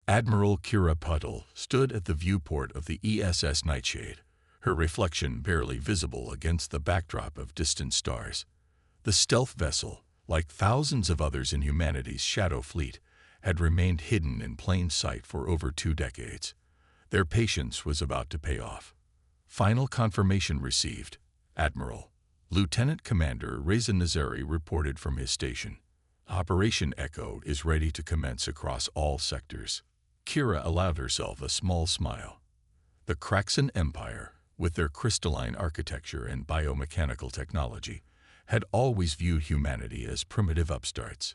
Admiral Kira Puddle stood at the viewport of the ESS Nightshade, her reflection barely visible against the backdrop of distant stars. The stealth vessel, like thousands of others in humanity's shadow fleet, had remained hidden in plain sight for over 2 decades. Their patience was about to pay off. Final confirmation received. Admiral. Lieutenant Commander Reza Nazari reported from his station. Operation Echo is ready to commence across all sectors. Kira allowed herself a small smile. The Kraxan Empire, with their crystalline architecture and biomechanical technology, had always viewed humanity as primitive upstarts.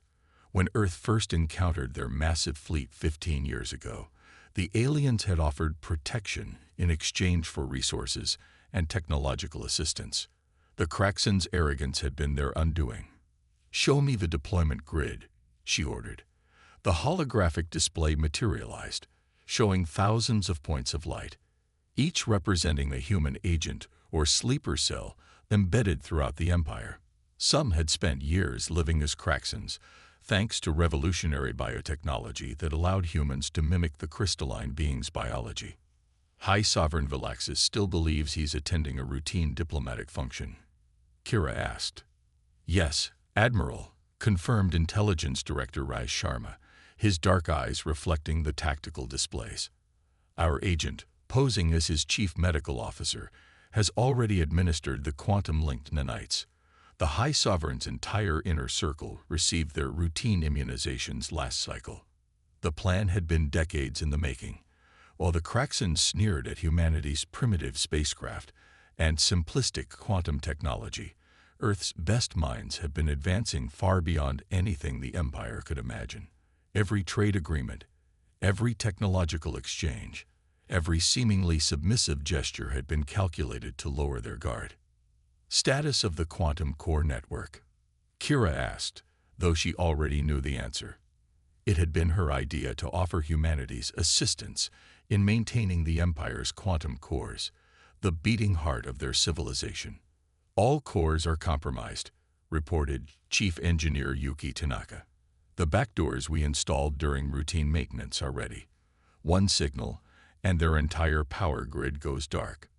When Earth first encountered their massive fleet 15 years ago, the aliens had offered protection in exchange for resources and technological assistance. The Kraxans' arrogance had been their undoing. "Show me the deployment grid," she ordered. The holographic display materialized, showing thousands of points of light, each representing a human agent or sleeper cell embedded throughout the Empire. Some had spent years living as Kraxans, thanks to revolutionary biotechnology that allowed humans to mimic the crystalline being's biology. High Sovereign Valaxis still believes he's attending a routine diplomatic function. Kira asked. "Yes, Admiral," confirmed Intelligence Director Raj Sharma, his dark eyes reflecting the tactical displays. "Our agent, posing as his chief medical officer, has already administered the quantum-linked nanites. The High Sovereign's entire inner circle received their routine immunizations last cycle. The plan had been decades in the making. While the Kraxans sneered at humanity's primitive spacecraft and simplistic quantum technology, Earth's best minds have been advancing far beyond anything the Empire could imagine. Every trade agreement, every technological exchange, every seemingly submissive gesture had been calculated to lower their guard. "Status of the quantum core network?" Kira asked, though she already knew the answer. It had been her idea to offer humanity's assistance in maintaining the Empire's quantum cores, the beating heart of their civilization. "All cores are compromised," reported Chief Engineer Yuki Tanaka. "The backdoors we installed during routine maintenance are ready. One signal, and their entire power grid goes dark."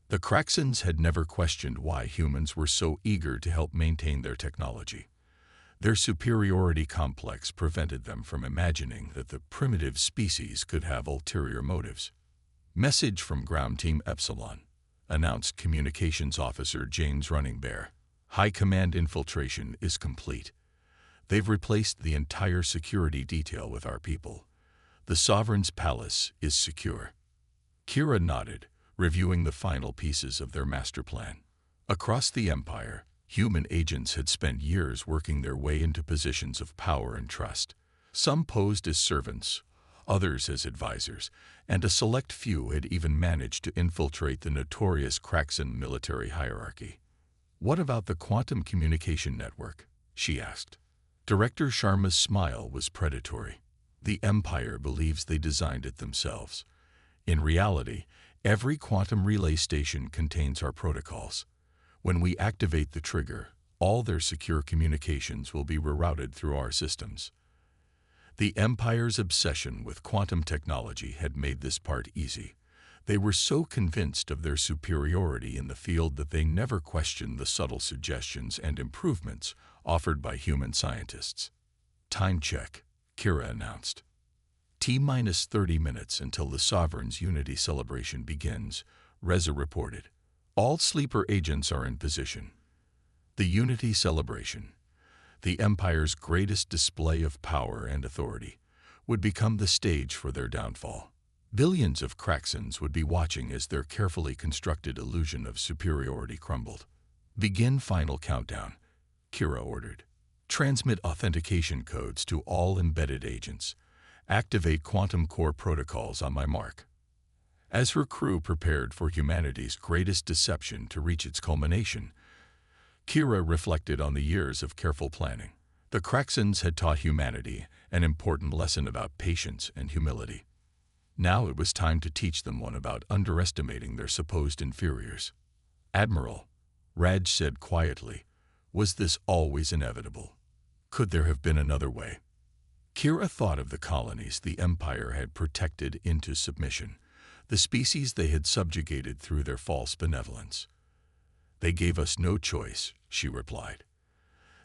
The Kraxans had never questioned why humans were so eager to help maintain their technology. Their superiority complex prevented them from imagining that the primitive species could have ulterior motives. "Message from Ground Team Epsilon," announced Communications Officer James Running Bear. "High Command infiltration is complete. They've replaced the entire security detail with our people. The Sovereign's palace is secure." Kira nodded, reviewing the final pieces of their master plan. Across the Empire, human agents had spent years working their way into positions of power and trust. Some posed as servants, others as advisors, and a select few had even managed to infiltrate the notorious Kraxan military hierarchy. "What about the quantum communication network?" she asked. Director Sharma's smile was predatory. "The Empire believes they designed it themselves. In reality, every quantum relay station contains our protocols. When we activate the trigger, all their secure communications will be rerouted through our systems." The Empire's obsession with quantum technology had made this part easy. They were so convinced of their superiority in the field that they never questioned the subtle suggestions and improvements offered by human scientists. "Time check," Kira announced. "T-minus 30 minutes until the Sovereign's Unity celebration begins," Reza reported. "All sleeper agents are in position." The Unity celebration, the Empire's greatest display of power and authority, would become the stage for their downfall. Billions of Kraxans would be watching as their carefully constructed illusion of superiority crumbled. "Begin final countdown," Kira ordered. "Transmit authentication codes to all embedded agents. Activate quantum core protocols on my mark." As her crew prepared for humanity's greatest deception to reach its culmination, Kira reflected on the years of careful planning. The Kraxans had taught humanity an important lesson about patience and humility. Now it was time to teach them one about underestimating their supposed inferiors. "Admiral," Raj said quietly, "was this always inevitable? Could there have been another way?" Kira thought of the colonies the Empire had protected into submission, the species they had subjugated through their false benevolence. "They gave us no choice," she replied.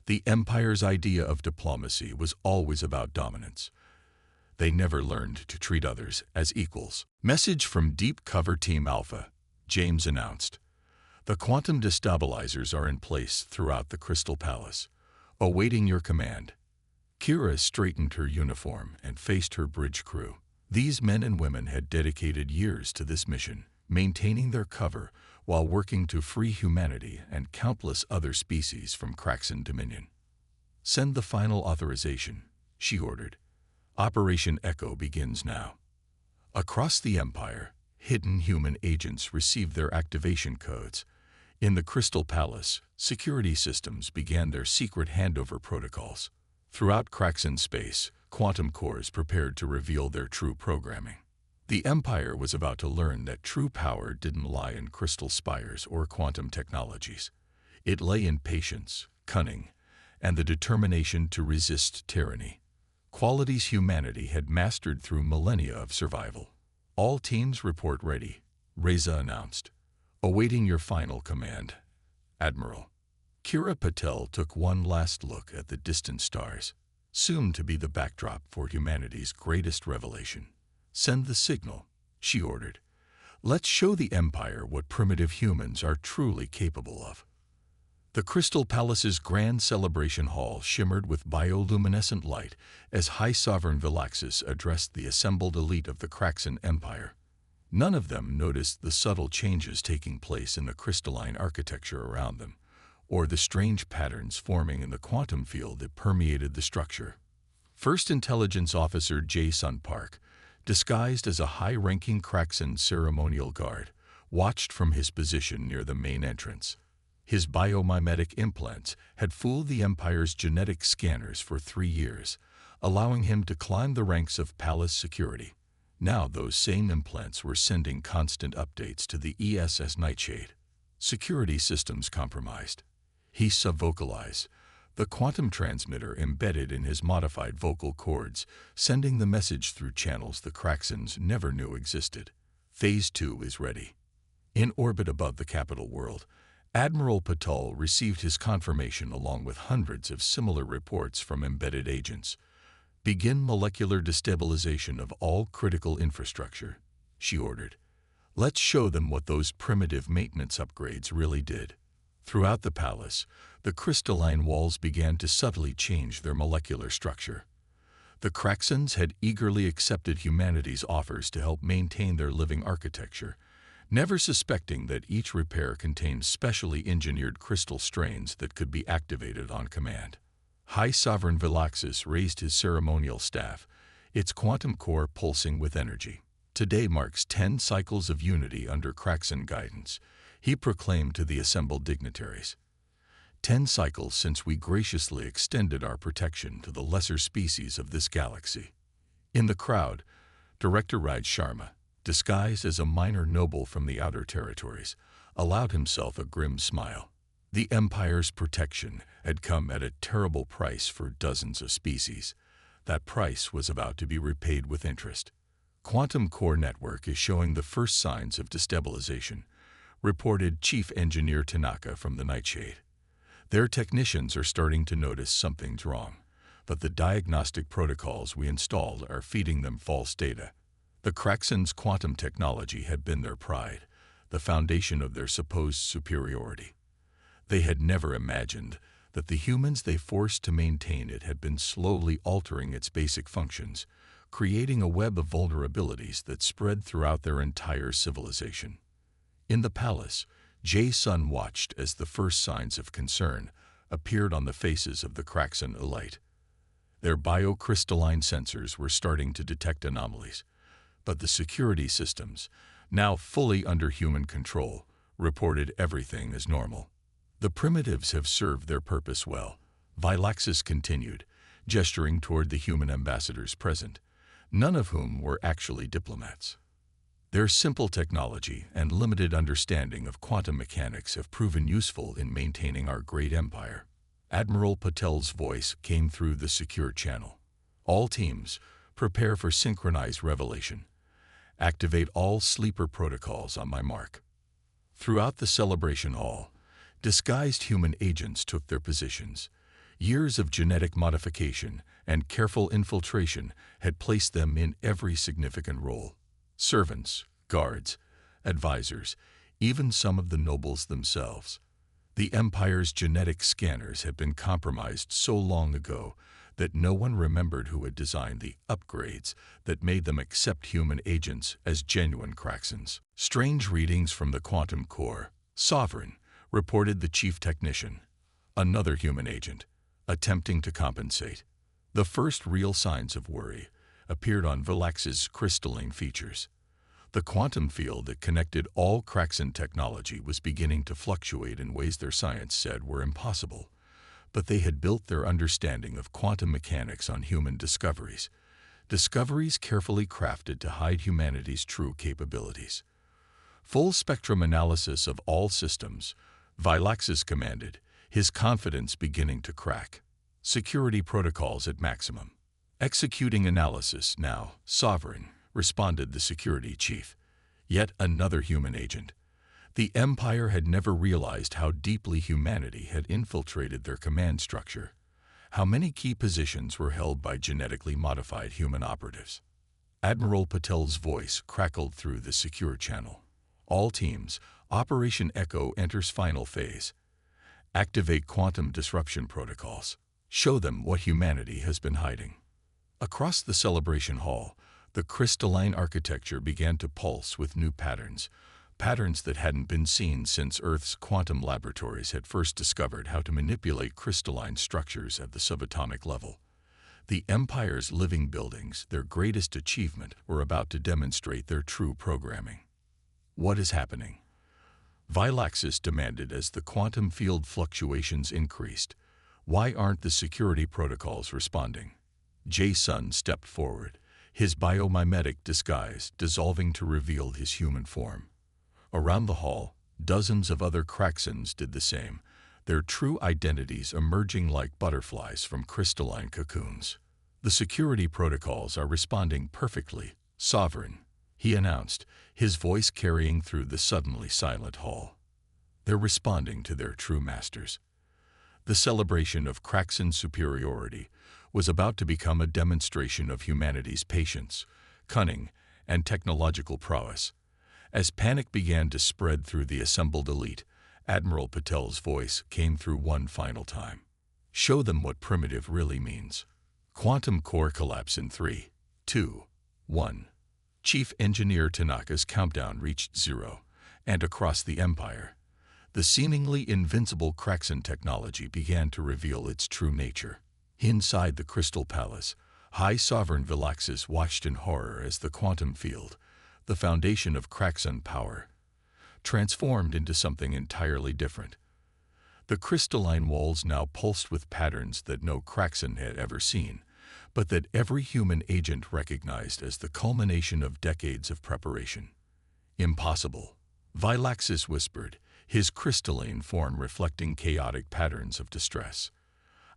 "The Empire's idea of diplomacy was always about dominance. They never learned to treat others as equals." Message from Deep Cover Team Alpha, James announced. "The quantum destabilizers are in place throughout the Crystal Palace, awaiting your command." Kira straightened her uniform and faced her bridge crew. These men and women had dedicated years to this mission, maintaining their cover while working to free humanity and countless other species from Craxan dominion. "Send the final authorization," she ordered. "Operation Echo begins now." Across the Empire, hidden human agents received their activation codes. In the Crystal Palace, security systems began their secret handover protocols. Throughout Craxan space, quantum cores prepared to reveal their true programming. The Empire was about to learn that true power didn't lie in crystal spires or quantum technologies. It lay in patience, cunning, and the determination to resist tyranny. Qualities humanity had mastered through millennia of survival. "All teams report ready," Reza announced. "Awaiting your final command, Admiral." Kira Patel took one last look at the distant stars, soon to be the backdrop for humanity's greatest revelation. "Send the signal," she ordered. "Let's show the Empire what primitive humans are truly capable of." The Crystal Palace's grand celebration hall shimmered with bioluminescent light as High Sovereign Vilaxis addressed the assembled elite of the Craxan Empire. None of them noticed the subtle changes taking place in the crystalline architecture around them, or the strange patterns forming in the quantum field that permeated the structure. First Intelligence Officer J. Sun Park, disguised as a high-ranking Craxan ceremonial guard, watched from his position near the main entrance. His biomimetic implants had fooled the Empire's genetic scanners for 3 years, allowing him to climb the ranks of palace security. Now those same implants were sending constant updates to the ESS Nightshade. Security systems compromised. He subvocalized, the quantum transmitter embedded in his modified vocal cords, sending the message through channels the Craxans never knew existed. Phase 2 is ready. In orbit above the capital world, Admiral Patel received his confirmation along with hundreds of similar reports from embedded agents. "Begin molecular destabilization of all critical infrastructure," she ordered. "Let's show them what those primitive maintenance upgrades really did." Throughout the palace, the crystalline walls began to subtly change their molecular structure. The Craxans had eagerly accepted humanity's offers to help maintain their living architecture, never suspecting that each repair contained specially engineered crystal strains that could be activated on command. High Sovereign Vilaxis raised his ceremonial staff, its quantum core pulsing with energy. "Today marks 10 cycles of unity under Craxan guidance," he proclaimed to the assembled dignitaries. 10 cycles since we graciously extended our protection to the lesser species of this galaxy. In the crowd, Director Raj Sharma, disguised as a minor noble from the outer territories, allowed himself a grim smile. The Empire's protection had come at a terrible price for dozens of species. That price was about to be repaid with interest. "Quantum Core Network is showing the first signs of destabilization," reported Chief Engineer Tanaka from the Nightshade. "Their technicians are starting to notice something's wrong, but the diagnostic protocols we installed are feeding them false data." The Craxans' quantum technology had been their pride, the foundation of their supposed superiority. They had never imagined that the humans they forced to maintain it had been slowly altering its basic functions, creating a web of vulnerabilities that spread throughout their entire civilization. In the palace, Jae-sun watched as the first signs of concern appeared on the faces of the Craxan elite. Their biocrystalline sensors were starting to detect anomalies, but the security systems, now fully under human control, reported everything as normal. "The primitives have served their purpose well," Vilaxis continued, gesturing toward the human ambassadors present, none of whom were actually diplomats. "Their simple technology and limited understanding of quantum mechanics have proven useful in maintaining our great empire." Admiral Patel's voice came through the secure channel. All teams, prepare for synchronized revelation. Activate all sleeper protocols on my mark. Throughout the celebration hall, disguised human agents took their positions. Years of genetic modification and careful infiltration had placed them in every significant role. Servants, guards, advisors, even some of the nobles themselves. The Empire's genetic scanners had been compromised so long ago that no one remembered who had designed the upgrades that made them accept human agents as genuine Craxans. Strange readings from the quantum core, Sovereign, reported the chief technician, another human agent, attempting to compensate. The first real signs of worry appeared on Velax's crystalline features. The quantum field that connected all Craxan technology was beginning to fluctuate in ways their science said were impossible, but they had built their understanding of quantum mechanics on human discoveries carefully crafted to hide humanity's true capabilities. Full spectrum analysis of all systems, Velaxis commanded, his confidence beginning to crack. Security protocols at maximum. Executing analysis now, Sovereign, responded the security chief. Yet another human agent. The Empire had never realized how deeply humanity had infiltrated their command structure. How many key positions were held by genetically modified human operatives. Admiral Patel's voice crackled through the secure channel. All teams, Operation Echo enters final phase. Activate quantum disruption protocols. Show them what humanity has been hiding. Across the celebration hall, the crystalline architecture began to pulse with new patterns that hadn't been seen since Earth's quantum laboratories had first discovered how to manipulate crystalline structures at the subatomic level. The Empire's living buildings, their greatest achievement, were about to demonstrate their true programming. What is happening? Velaxis demanded as the quantum field fluctuations increased. Why aren't the security protocols responding? Jason stepped forward, his biomimetic disguise dissolving to reveal his human form. Around the hall, dozens of other Craxans did the same, their true identities emerging like butterflies from crystalline cocoons. The security protocols are responding perfectly, Sovereign, he announced, his voice carrying through the suddenly silent hall. They're responding to their true masters. The celebration of Craxan superiority was about to become a demonstration of humanity's patience, cunning, and technological prowess. As panic began to spread through the assembled elite, Admiral Patel's voice came through one final time. Show them what primitive really means. Quantum core collapse in 3, 2, 1. Chief Engineer Tanaka's countdown reached 0, and across the Empire, the seemingly invincible Craxan technology began to reveal its true nature. Inside the Crystal Palace, High Sovereign Velaxis watched in horror as the quantum field, the foundation of Craxan power, transformed into something entirely different. The crystalline walls now pulsed with patterns that no Craxan had ever seen, but that every human agent recognized as the culmination of decades of preparation. Impossible, Velaxis whispered, his crystalline form reflecting chaotic patterns of distress.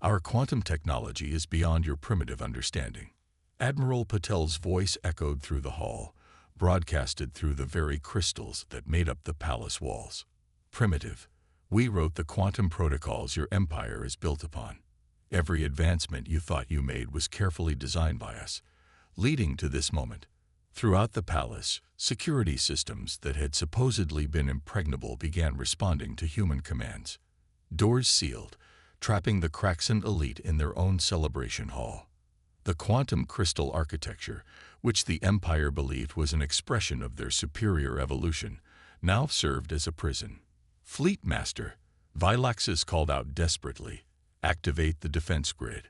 Our quantum technology is beyond your primitive understanding. Admiral Patel's voice echoed through the hall, broadcasted through the very crystals that made up the palace walls. Primitive. We wrote the quantum protocols your empire is built upon. Every advancement you thought you made was carefully designed by us, leading to this moment. Throughout the palace, security systems that had supposedly been impregnable began responding to human commands. Doors sealed, trapping the Craxan elite in their own celebration hall. The quantum crystal architecture, which the Empire believed was an expression of their superior evolution, now served as a prison. Fleet Master, Velaxis called out desperately, activate the defense grid.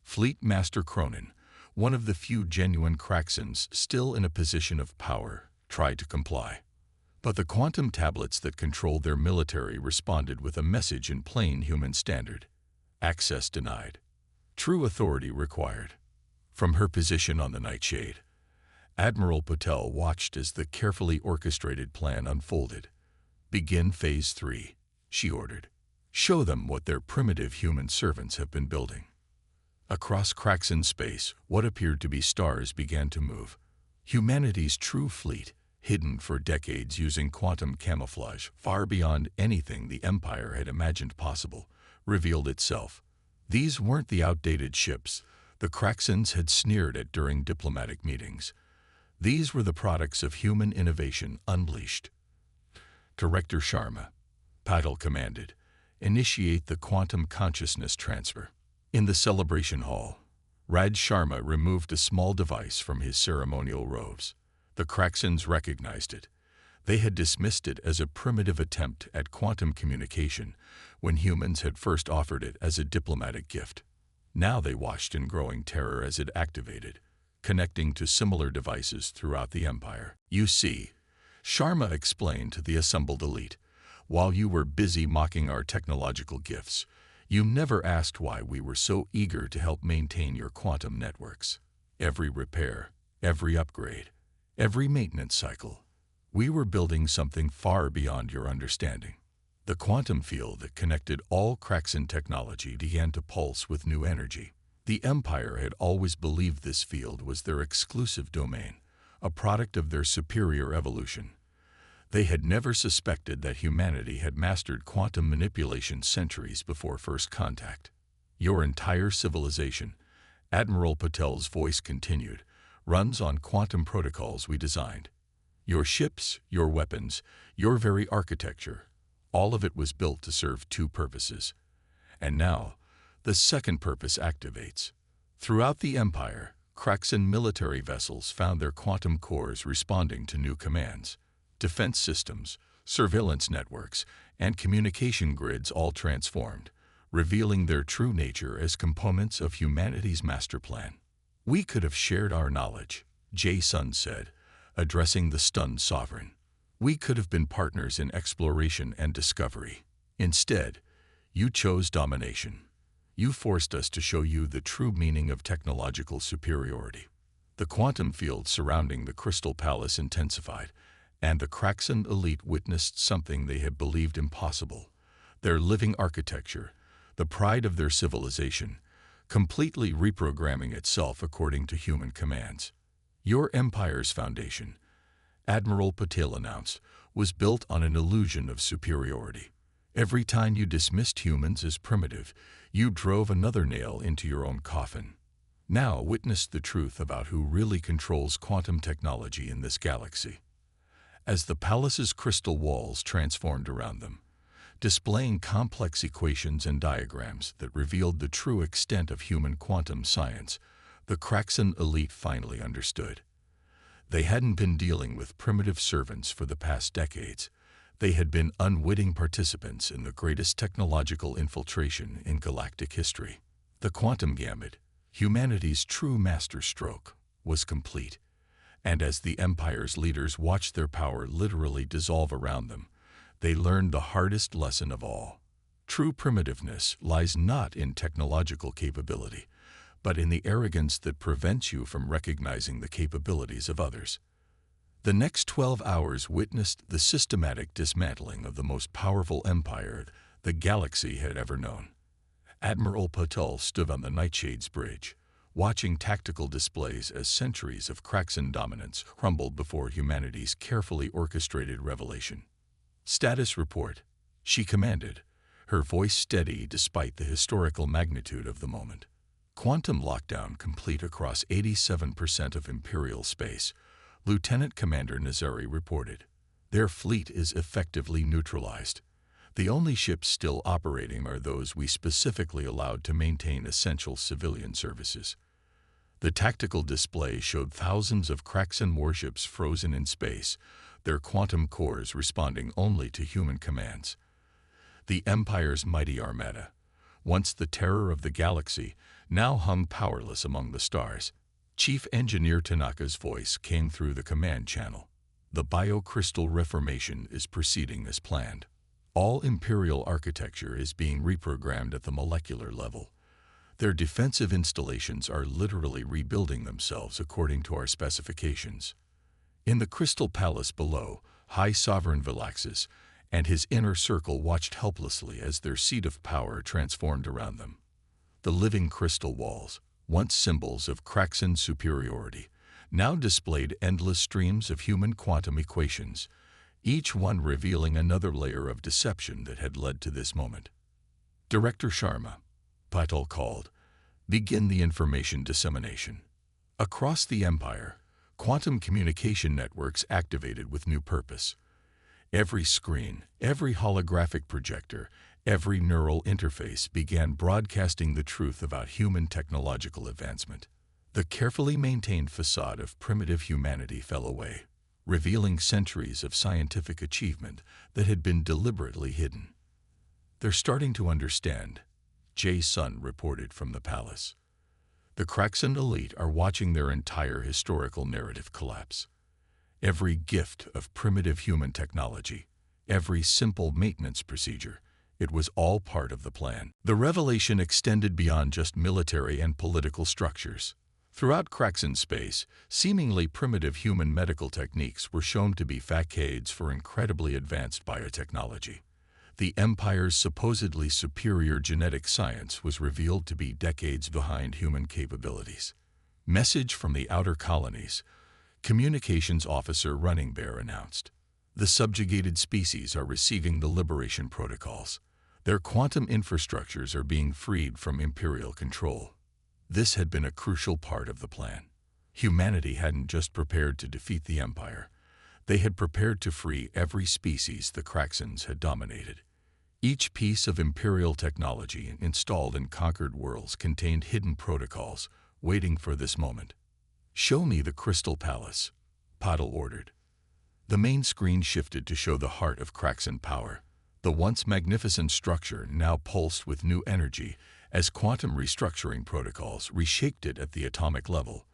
Fleet Master Cronin, one of the few genuine Craxans still in a position of power, tried to comply. But the quantum tablets that controlled their military responded with a message in plain human standard. Access denied. True authority required. From her position on the Nightshade, Admiral Patel watched as the carefully orchestrated plan unfolded. Begin Phase 3, she ordered. Show them what their primitive human servants have been building. Across cracks in space, what appeared to be stars began to move. Humanity's true fleet, hidden for decades using quantum camouflage far beyond anything the Empire had imagined possible, revealed itself. These weren't the outdated ships the Craxans had sneered at during diplomatic meetings. These were the products of human innovation unleashed. Director Sharma, Patel commanded, initiate the quantum consciousness transfer. In the celebration hall, Raj Sharma removed a small device from his ceremonial robes. The Craxans recognized it. They had dismissed it as a primitive attempt at quantum communication when humans had first offered it as a diplomatic gift. Now they watched in growing terror as it activated, connecting to similar devices throughout the Empire. You see, Sharma explained to the assembled elite, while you were busy mocking our technological gifts, you never asked why we were so eager to help maintain your quantum networks. Every repair, every upgrade, every maintenance cycle, we were building something far beyond your understanding. The quantum field that connected all Craxan technology began to pulse with new energy. The Empire had always believed this field was their exclusive domain, a product of their superior evolution. They had never suspected that humanity had mastered quantum manipulation centuries before first contact. Your entire civilization, Admiral Patel's voice continued, runs on quantum protocols we designed. Your ships, your weapons, your very architecture, all of it was built to serve two purposes. And now, the second purpose activates. Throughout the Empire, Craxan military vessels found their quantum cores responding to new commands. Defense systems, surveillance networks, and communication grids all transformed, revealing their true nature as components of humanity's master plan. We could have shared our knowledge, Jae-sun said, addressing the stunned sovereign. We could have been partners in exploration and discovery. Instead, you chose domination. You forced us to show you the true meaning of technological superiority. The quantum field surrounding the Crystal Palace intensified, and the Craxan elite witnessed something they had believed impossible. Their living architecture, the pride of their civilization, completely reprogramming itself according to human commands. Your empire's foundation, Admiral Patel announced, was built on an illusion of superiority. Every time you dismissed humans as primitive, you drove another nail into your own coffin. Now witness the truth about who really controls quantum technology in this galaxy. As the palace's crystal walls transformed around them, displaying complex equations and diagrams that revealed the true extent of human quantum science, the Craxan elite finally understood. They hadn't been dealing with primitive servants for the past decades. They had been unwitting participants in the greatest technological infiltration in galactic history. The quantum gambit, humanity's true masterstroke, was complete. And as the Empire's leaders watched their power literally dissolve around them, they learned the hardest lesson of all. True primitiveness lies not in technological capability, but in the arrogance that prevents you from recognizing the capabilities of others. The next 12 hours witnessed the systematic dismantling of the most powerful empire the galaxy had ever known. Admiral Patel stood on the Nightshade's bridge, watching tactical displays as centuries of Craxan dominance crumbled before humanity's carefully orchestrated revelation. Status report, she commanded, her voice steady despite the historical magnitude of the moment. Quantum lockdown complete across 87% of Imperial space, Lieutenant Commander Nazari reported. Their fleet is effectively neutralized. The only ships still operating are those we specifically allowed to maintain essential civilian services. The tactical display showed thousands of Craxan warships frozen in space, their quantum cores responding only to human commands. The Empire's mighty armada, once the terror of the galaxy, now hung powerless among the stars. Chief Engineer Tanaka's voice came through the command channel. The biocrystal reformation is proceeding as planned. All Imperial architecture is being reprogrammed at the molecular level. Their defensive installations are literally rebuilding themselves according to our specifications. In the Crystal Palace below, High Sovereign Vilaxis and his inner circle watched helplessly as their seat of power transformed around them. The living crystal walls, once symbols of Craxan superiority, now displayed endless streams of human quantum equations, each one revealing another layer of deception that had led to this moment. Director Sharma, Patel called, begin the information dissemination. Across the Empire, quantum communication networks activated with new purpose. Every screen, every holographic projector, every neural interface began broadcasting the truth about human technological advancement. The carefully maintained facade of primitive humanity fell away, revealing centuries of scientific achievement that had been deliberately hidden. "They're starting to understand," Jay's son reported from the palace. "The Craxan elite are watching their entire historical narrative collapse. Every gift of primitive human technology, every simple maintenance procedure, it was all part of the plan." The revelation extended beyond just military and political structures. Throughout Craxan space, seemingly primitive human medical techniques were shown to be facades for incredibly advanced biotechnology. The Empire's supposedly superior genetic science was revealed to be decades behind human capabilities. Message from the outer colonies, Communications Officer Running Bear announced. The subjugated species are receiving the liberation protocols. Their quantum infrastructures are being freed from Imperial control. This had been a crucial part of the plan. Humanity hadn't just prepared to defeat the Empire. They had prepared to free every species the Craxans had dominated. Each piece of Imperial technology installed in conquered worlds contained hidden protocols, waiting for this moment. "Show me the Crystal Palace," Patel ordered. The main screen shifted to show the heart of Craxan power. The once magnificent structure now pulsed with new energy as quantum restructuring protocols reshaped it at the atomic level.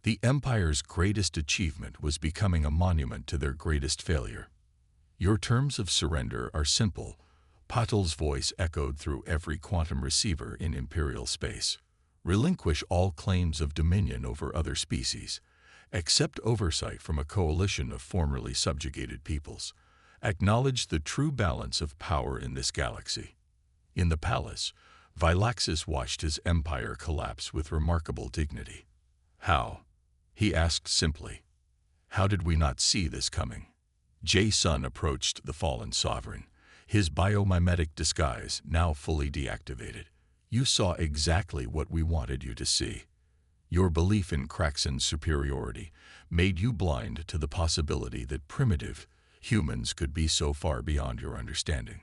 The Empire's greatest achievement was becoming a monument to their greatest failure. "Your terms of surrender are simple," Patel's voice echoed through every quantum receiver in Imperial space. "Relinquish all claims of dominion over other species. Accept oversight from a coalition of formerly subjugated peoples. Acknowledge the true balance of power in this galaxy." In the palace, Vilaxis watched his empire collapse with remarkable dignity. "How?" he asked simply. "How did we not see this coming?" Jay's son approached the fallen sovereign, his biomimetic disguise now fully deactivated. "You saw exactly what we wanted you to see. Your belief in Craxan's superiority made you blind to the possibility that primitive humans could be so far beyond your understanding."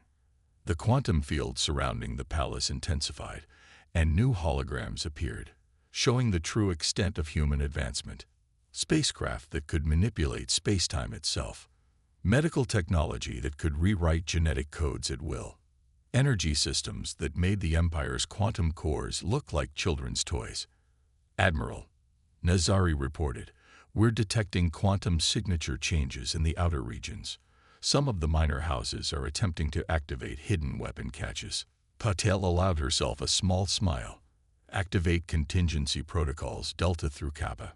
The quantum field surrounding the palace intensified, and new holograms appeared, showing the true extent of human advancement. Spacecraft that could manipulate space-time itself. Medical technology that could rewrite genetic codes at will. Energy systems that made the Empire's quantum cores look like children's toys. "Admiral," Nazari reported, "we're detecting quantum signature changes in the outer regions. Some of the minor houses are attempting to activate hidden weapon caches." Patel allowed herself a small smile. "Activate contingency protocols Delta through Kappa."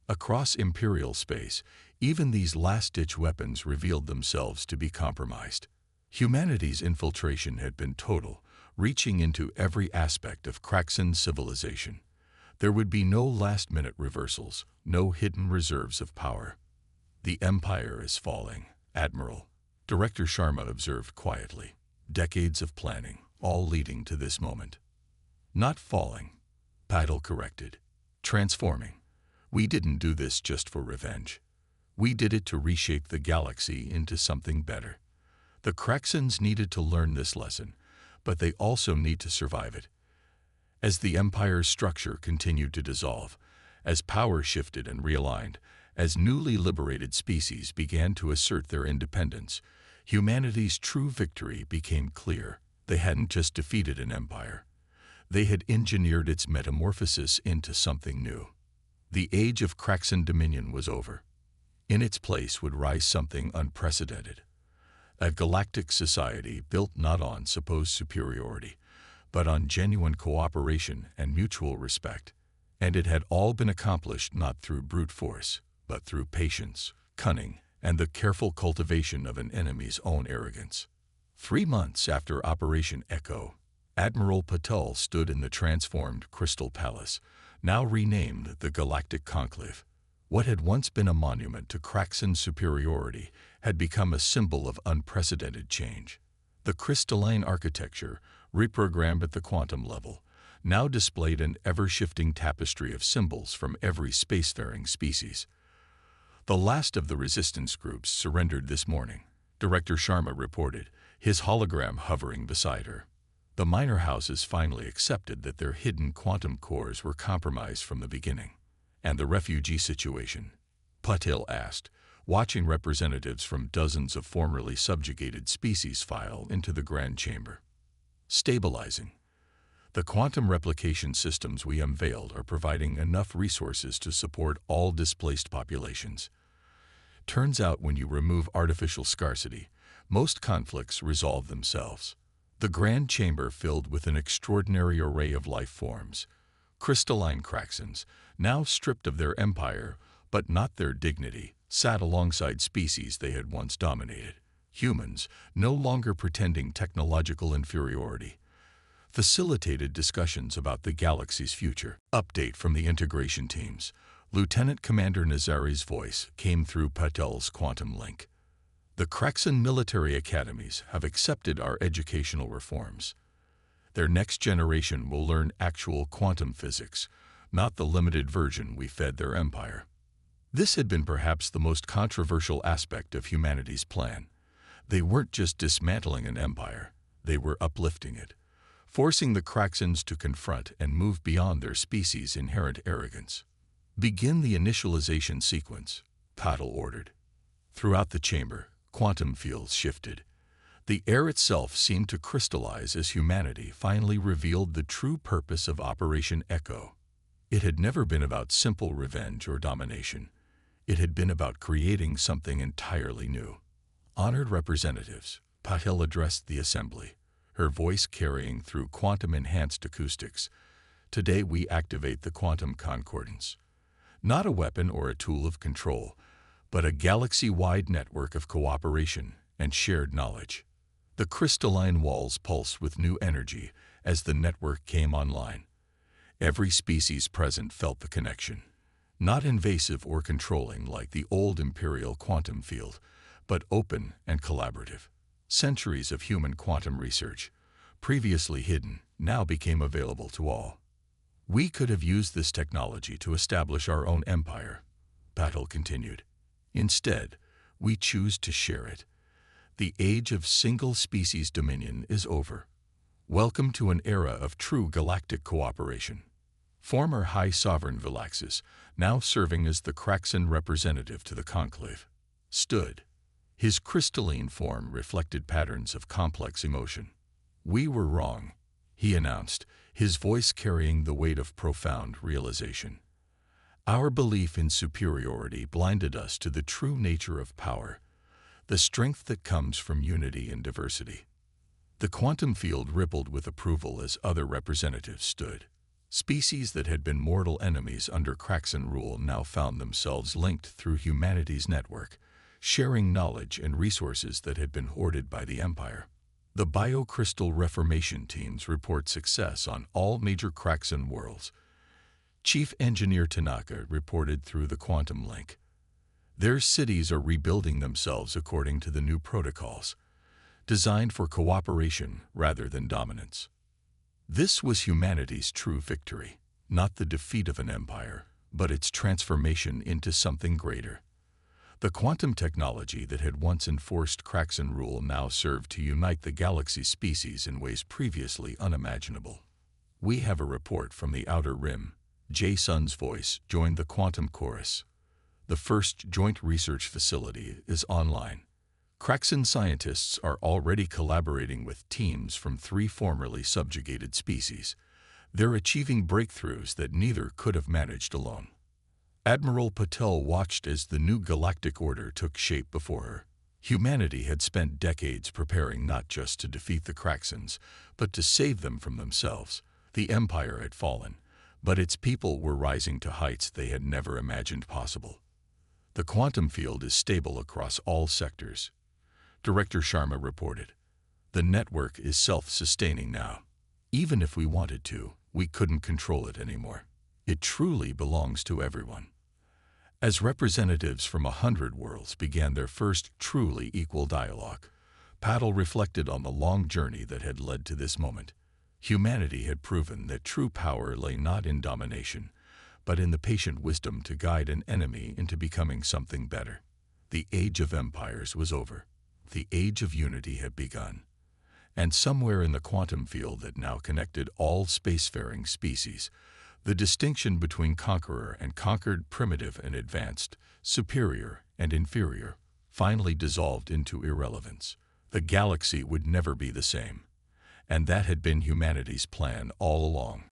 Across Imperial space, even these last-ditch weapons revealed themselves to be compromised. Humanity's infiltration had been total, reaching into every aspect of Craxan civilization. There would be no last-minute reversals, no hidden reserves of power. "The Empire is falling, Admiral," Director Sharma observed quietly. "Decades of planning, all leading to this moment." "Not falling," Patel corrected. "Transforming. We didn't do this just for revenge. We did it to reshape the galaxy into something better. The Craxans needed to learn this lesson, but they also need to survive it." As the Empire's structure continued to dissolve, as power shifted and realigned, as newly liberated species began to assert their independence, humanity's true victory became clear. They hadn't just defeated an empire. They had engineered its metamorphosis into something new. The age of Craxan dominion was over. In its place would rise something unprecedented. A galactic society built not on supposed superiority, but on genuine cooperation and mutual respect. And it had all been accomplished not through brute force, but through patience, cunning, and the careful cultivation of an enemy's own arrogance. 3 months after Operation Echo, Admiral Patel stood in the transformed Crystal Palace, now renamed the Galactic Conclave. What had once been a monument to Kraxan superiority had become a symbol of unprecedented change. The crystalline architecture, reprogrammed at the quantum level, now displayed an ever-shifting tapestry of symbols from every spacefaring species. The last of the resistance groups surrendered this morning, Director Sharma reported, his hologram hovering beside her. The minor houses finally accepted that their hidden quantum cores were compromised from the beginning. And the refugee situation? Patel asked, watching representatives from dozens of formerly subjugated species file into the Grand Chamber. Stabilizing. The quantum replication systems we unveiled are providing enough resources to support all displaced populations. Turns out when you remove artificial scarcity, most conflicts resolve themselves. The Grand Chamber filled with an extraordinary array of life forms. Crystalline Kraxans, now stripped of their empire, but not their dignity, sat alongside species they had once dominated. Humans, no longer pretending technological inferiority, facilitated discussions about the galaxy's future. Update from the integration teams. Lieutenant Commander Nazari's voice came through Patel's quantum link. The Kraxan military academies have accepted our educational reforms. Their next generation will learn actual quantum physics, not the limited version we fed their empire. This had been perhaps the most controversial aspect of humanity's plan. They weren't just dismantling an empire, they were uplifting it, forcing the Kraxans to confront and move beyond their species' inherent arrogance. Begin the initialization sequence, Patel ordered. Throughout the chamber, quantum fields shifted. The air itself seemed to crystallize as humanity finally revealed the true purpose of Operation Echo. It had never been about simple revenge or domination. It had been about creating something entirely new. Honored representatives, Patel addressed the assembly, her voice carrying through quantum-enhanced acoustics. Today we activate the quantum concordance. Not a weapon or a tool of control, but a galaxy-wide network of cooperation and shared knowledge. The crystalline walls pulsed with new energy as the network came online. Every species present felt the connection. Not invasive or controlling like the old imperial quantum field, but open and collaborative. Centuries of human quantum research, previously hidden, now became available to all. We could have used this technology to establish our own empire, Patel continued. Instead, we choose to share it. The age of single-species dominion is over. Welcome to an era of true galactic cooperation. Former High Sovereign Vilaxis, now serving as the Kraxan representative to the Conclave, stood. His crystalline form reflected patterns of complex emotion. "We were wrong," he announced, his voice carrying the weight of profound realization. "Our belief in superiority blinded us to the true nature of power, the strength that comes from unity and diversity." The quantum field rippled with approval as other representatives stood. Species that had been mortal enemies under Kraxan rule now found themselves linked through humanity's network, sharing knowledge and resources that had been hoarded by the Empire. The biocrystal reformation teams report success on all major Kraxan worlds. Chief Engineer Tanaka reported through the quantum link. Their cities are rebuilding themselves according to the new protocols, designed for cooperation rather than dominance. This was humanity's true victory, not the defeat of an empire, but its transformation into something greater. The quantum technology that had once enforced Kraxan rule now served to unite the galaxy's species in ways previously unimaginable. "We have a report from the Outer Rim." Jae-sun's voice joined the quantum chorus. "The first joint research facility is online. Kraxan scientists are already collaborating with teams from 3 formerly subjugated species. They're achieving breakthroughs that neither could have managed alone." Admiral Patel watched as the new galactic order took shape before her. Humanity had spent decades preparing not just to defeat the Kraxans, but to save them from themselves. The Empire had fallen, but its people were rising to heights they had never imagined possible. "The quantum field is stable across all sectors," Director Sharma reported. "The network is self-sustaining now." Even if we wanted to, we couldn't control it anymore. It truly belongs to everyone. As representatives from 100 worlds began their first truly equal dialogue, Paddle reflected on the long journey that had led to this moment. Humanity had proven that true power lay not in domination, but in the patient wisdom to guide an enemy into becoming something better. The age of empires was over. The age of unity had begun. And somewhere in the quantum field that now connected all spacefaring species, the distinction between conqueror and conquered, primitive and advanced, superior and inferior, finally dissolved into irrelevance. The galaxy would never be the same. And that had been humanity's plan all along.